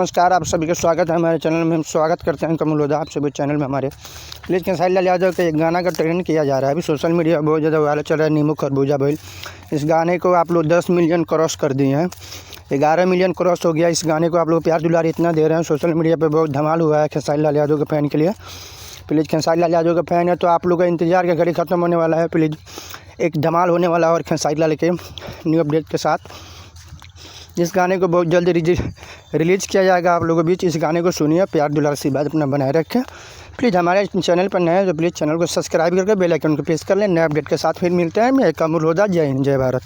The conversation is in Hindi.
नमस्कार, आप सभी का स्वागत है हमारे चैनल में। हम स्वागत करते हैं कमल लोधा आप सभी चैनल में हमारे। प्लीज़ खेसारी लाल यादव के एक गाना का ट्रेंड किया जा रहा है। अभी सोशल मीडिया बहुत ज़्यादा वायरल चल रहा है, नींबू खरबूजा बैल। इस गाने को आप लोग 10 मिलियन क्रॉस कर दिए हैं, 11 मिलियन क्रॉस हो गया। इस गाने को आप लोग प्यार दुलार इतना दे रहे हैं, सोशल मीडिया पर बहुत धमाल हुआ है खेसारी लाल यादव के फ़ैन के लिए। प्लीज़ खेसारी लाल यादव का फ़ैन है तो आप लोग का इंतज़ार का घड़ी ख़त्म होने वाला है। प्लीज़ एक धमाल होने वाला है और खेसारी लाल के न्यू अपडेट के साथ इस गाने को बहुत जल्द रिलीज़ किया जाएगा आप लोगों के बीच। इस गाने को सुनिए, प्यार दुलार से बात अपना बनाए रखें। प्लीज़ हमारे चैनल पर नए हैं तो प्लीज़ चैनल को सब्सक्राइब करके बेल आइकन को प्रेस कर लें। नए अपडेट के साथ फिर मिलते हैं। मैं कमल लोधा, जय हिंद, जय भारत।